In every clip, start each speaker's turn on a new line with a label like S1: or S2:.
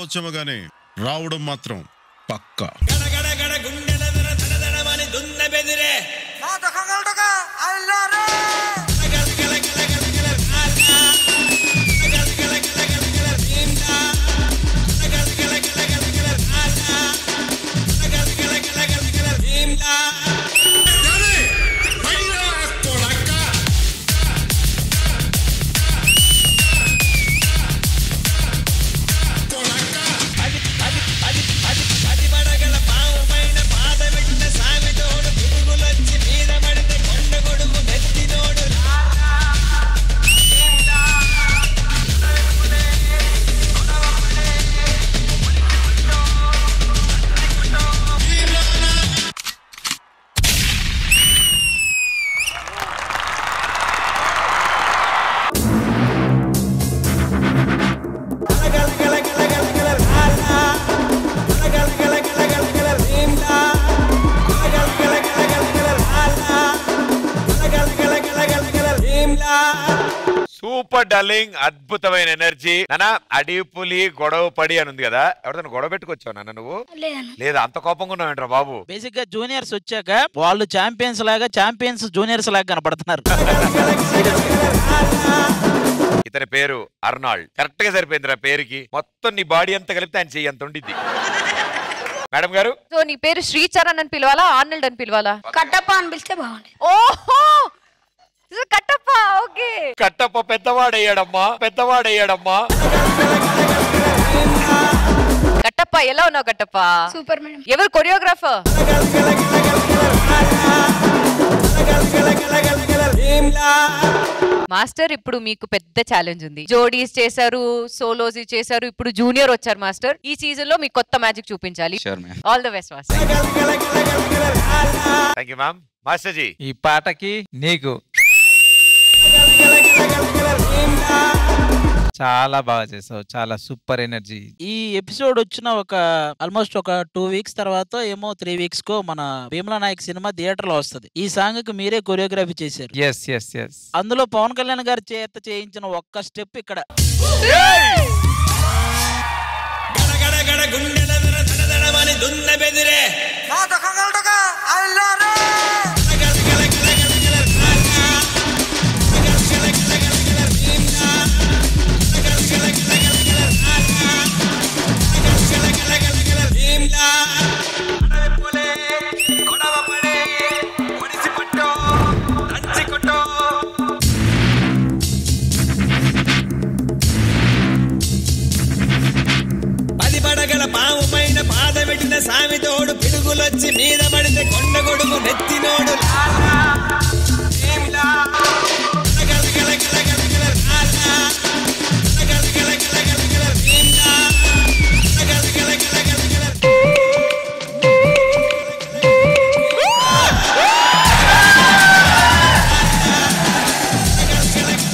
S1: రావచ్చేమో గానీ రావడం మాత్రం పక్కా.
S2: సూపర్ డార్లింగ్, అద్భుతమైన ఎనర్జీ. నాన్న అడిపులి గొడవ పడి అని ఉంది కదా, ఎవరితో గొడవ పెట్టుకొచ్చావు నాన్న? నువ్వు లేదా అంత కోపంగా ఉన్నావేంట్రా బాబు?
S3: బేసిక్ గా జూనియర్స్ వచ్చాక వాళ్ళు ఛాంపియన్స్ లాగా, ఛాంపియన్స్ జూనియర్స్ లాగా కనపడుతున్నారు.
S2: ఇతని పేరు అర్నాల్డ్. కరెక్ట్ గా సరిపోయిందిరా పేరుకి. మొత్తం నీ బాడీ అంతా కలిపితే ఆయన చెయ్యి అంత ఉండిద్ది. మేడం గారు,
S4: సో నీ పేరు శ్రీచరణ్ అని పిలవాలా, ఆర్నాల్డ్ అని పిలవాలా?
S5: కట్టప్ప అని పిలిస్తే బాగుంది.
S4: ఓహో కట్టప్ప. ఓకే,
S2: కట్టప్ప పెద్దవాడయ్యాడమ్మా, పెద్దవాడయ్యాడమ్మా.
S4: కట్టప్ప ఎలా ఉన్నావు కట్టప్ప?
S5: Super madam.
S4: ఎవరు కొరియోగ్రాఫర్? మాస్టర్, ఇప్పుడు మీకు పెద్ద ఛాలెంజ్ ఉంది. జోడీస్ చేశారు, సోలోస్ చేశారు, ఇప్పుడు జూనియర్ వచ్చారు మాస్టర్. ఈ సీజన్ లో మీకు కొత్త మ్యాజిక్ చూపించాలి. All the best master.
S2: Thank you ma'am. Master ji,
S6: ఈ పాటకి నీకు చాలా బాగా చేసావు, చాలా సూపర్ ఎనర్జీ.
S3: ఈ ఎపిసోడ్ వచ్చిన ఒక ఆల్మోస్ట్ ఒక 2 వీక్స్ తర్వాత ఏమో 3 వీక్స్ కో మన భీమలా నాయక్ సినిమా థియేటర్ లో వస్తుంది. ఈ సాంగ్ కి మీరే కొరియోగ్రఫీ చేశారు.
S6: Yes yes yes.
S3: అందులో పవన్ కళ్యాణ్ గారి చేత చేయించిన ఒక్క స్టెప్ ఇక్కడ.
S7: సామితోడు పిడుగులొచ్చి మీద పడితే కొండ గొడుగు నెత్తినోడు.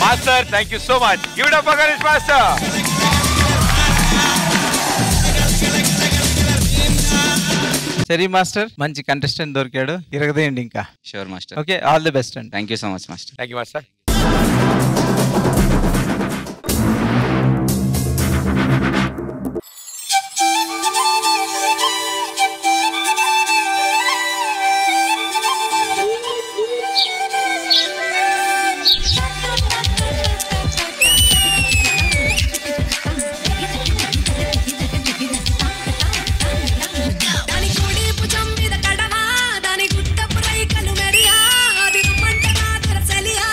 S2: Master thank you so much. Give it up for Ganesh master.
S6: సరే మాస్టర్, మంచి కంటెస్టెంట్ దొరికాడు, ఇరగదేయండి ఇంకా.
S8: Sure master.
S6: Okay, all the best అండి.
S8: Thank you so much master.
S2: Thank you master.
S7: దాని గుట్టపు రైకలు మెరియా, అది రమ్మంట నా దొరసలియా.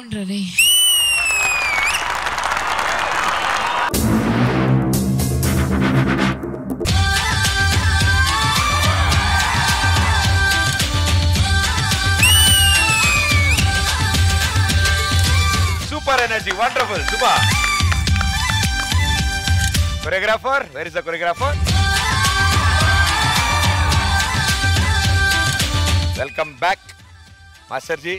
S8: Entry
S2: Super energy, wonderful, super. Choreographer, where is the choreographer? Welcome back, Master Ji.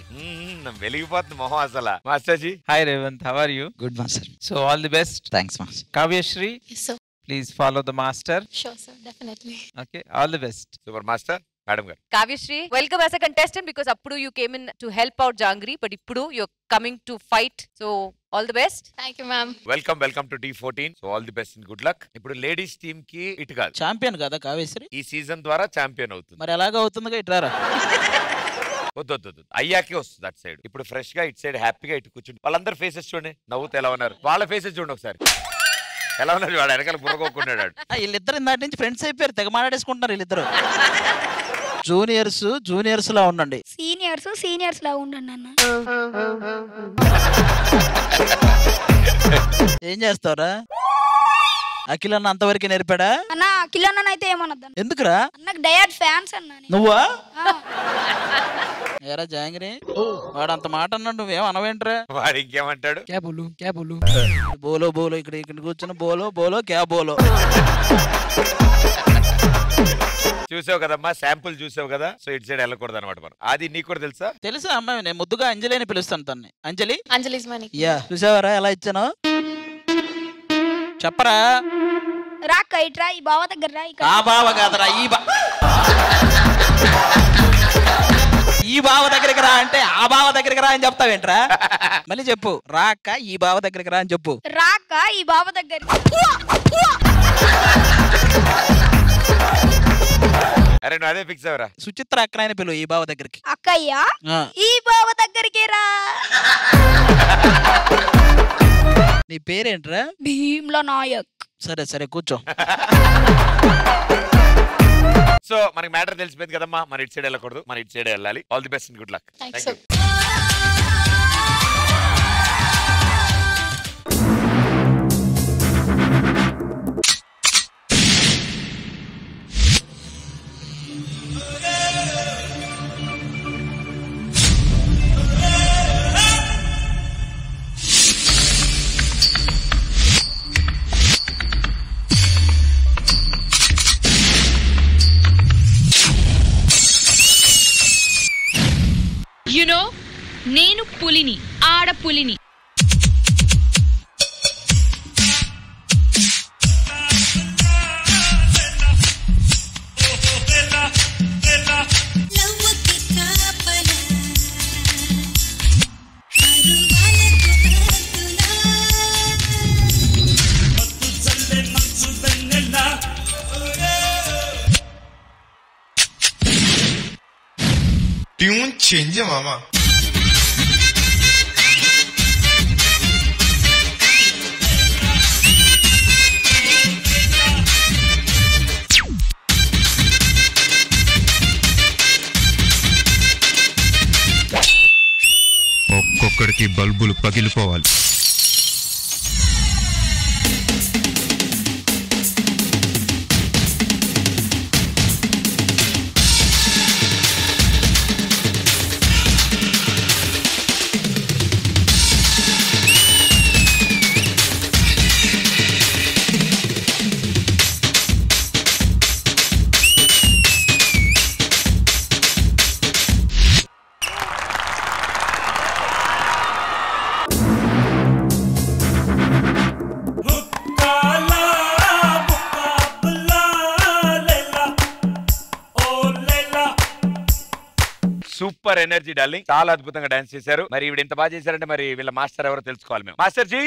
S2: వెలిగిపోతుంది మొహం అసలు. Master ji.
S6: Hi Revant, how are you?
S3: Good master.
S6: So all the best.
S3: Thanks master.
S6: Kavyashree,
S8: Yes, sir.
S6: please follow the master.
S8: Sure, sir. Definitely.
S6: Okay, all the best.
S2: Super master madam గారు.
S4: Kavyashree, welcome as a contestant because appudu you came in to help out Jangri, but ippudu you're coming to fight. So all the best.
S8: Thank you, ma'am.
S2: Welcome to D14. So all the best and good luck. ఇప్పుడు ladies team కి ఇటు కాదు,
S3: champion కదా కావేశ్వరి.
S2: ఈ season ద్వారా champion అవుతుంది.
S3: మరి ఎలాగ అవుతుందిగా ఇట్రారా.
S2: వద్దు అయ్యాకే వస్తుంది అటు సైడ్. ఇప్పుడు ఫ్రెష్ గా ఇటు సైడ్ హ్యాపీగా ఇటు కూర్చుండి వాళ్ళందరూ ఫేసెస్ చూడండి, నవ్వుతూ ఎలా ఉన్నారు. వాళ్ళ ఫేసెస్ చూడండి ఒకసారి ఎలా ఉన్నారు. వాడు వెనకాల బుర్రకోకున్నాడు.
S3: వీళ్ళిద్దరు ఇందాటి నుంచి ఫ్రెండ్స్ అయిపోయారు, తెగ మాట్లాడేసుకుంటున్నారు వీళ్ళిద్దరు. జూనియర్స్ లా ఉండండి.
S5: సీనియర్స్ లా ఉండండి అన్న.
S3: ఏం చేస్తావురా? అఖిల్ అన్న అంతవరకు నేర్పాడా
S5: అన్న? అఖిల్ అన్న అయితే ఏమన్నద్దు.
S3: ఎందుకురా?
S5: అన్నకు డయట్ ఫ్యాన్స్ అన్న.
S3: నువ్వా? ఏరా జాంగిరి, వాడు అంత మాట అన్నాడు, నువ్వేం అనవేంట్రా?
S2: వాడు ఇంకేమంటాడు?
S3: బోలో ఇక్కడ కూర్చుని బోలో క్యా బోలో.
S2: చూసావు కదమ్మా, శాంపుల్ చూసావు కదా. సో ఇటు సైడ్ వెళ్ళకూడదు అనమాట మనం. అది నీకు కూడా తెలుసా?
S3: తెలుసా అమ్మాయి, నేను ముద్దుగా అంజలి అని పిలుస్తాను తన్ని. అంజలి.
S8: Anjali's money.
S3: యా, చూసావారా ఎలా ఇచ్చాను? చెప్పరా.
S5: రాక్క ఇట్రా, ఈ బావ దగ్గర రా.
S3: ఆ బావ కాదరా, ఈ బావ దగ్గరికి రా అంటే ఆ బావ దగ్గరికి రా అని చెప్తావేంట్రా? మళ్ళీ చెప్పు. రాక ఈ బావ దగ్గరికి రా అని చెప్పు.
S5: రాక్క ఈ బావ దగ్గరికి.
S2: అరే నువ్వు అదే ఫిక్స్ అవరా.
S3: సుచిత్ర అక్క ఆయన పిలువు ఈ బావ దగ్గరికి.
S5: అక్కయ్య ఈ బావ దగ్గరికి రా.
S3: నీ పేరేంట్రా?
S5: భీమ్లా నాయక్.
S3: సరే కూర్చో.
S2: సో మనకి మ్యాటర్ తెలిసిపోయింది కదమ్మా. మన ఇటు సైడ్ వెళ్ళకూడదు, మన ఇటు సైడ్ వెళ్ళాలి. All the best and good luck.
S8: Thanks,
S2: thank
S8: sir.
S2: You.
S9: నేను పులిని, ఆడపులిని.
S10: ట్యూన్ చేంజ్ మామా. ఒక్కొక్కడికి బల్బులు పగిలిపోవాలి.
S2: సూపర్ ఎనర్జీ డార్లింగ్, చాలా అద్భుతంగా డాన్స్ చేశారు. మరి ఈవిడ ఇంత బాగా చేశారంటే మరి వీళ్ళ మాస్టర్ ఎవరో తెలుసుకోవాలి మేము. Master ji.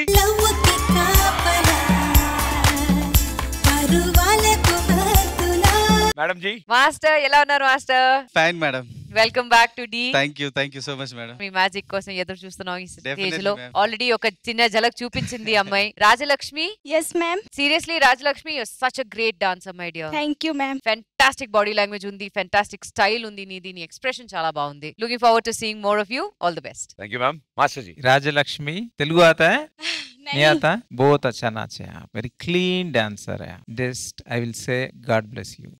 S4: Madam ji. Master ఎలా ఉన్నారు master?
S6: Fine madam.
S4: Welcome back to Dhee.
S6: Thank you so much madam.
S4: మీ మ్యాజిక్ కోసం ఎదురు చూస్తున్నాం ఈ స్టేజ్
S6: Definitely,
S4: లో.
S6: ma'am.
S4: ఆల్రెడీ ఒక చిన్న ఝలక్ చూపించింది అమ్మాయి. Rajalakshmi,
S5: yes ma'am.
S4: Seriously Rajalakshmi you such a great dancer my dear.
S5: Thank you ma'am.
S4: Fantastic body language ఉంది, ఫెంటాస్టిక్ స్టైల్ ఉంది నీది, నీ ఎక్స్ప్రెషన్ చాలా బాగుంది. Looking forward to seeing more of you. All the best.
S2: Thank you ma'am. Master ji
S6: Rajalakshmi Telugu आता है? नहीं आता? बहुत अच्छा नाच है आप, वेरी क्लीन डांसर है. Just I will say God bless you.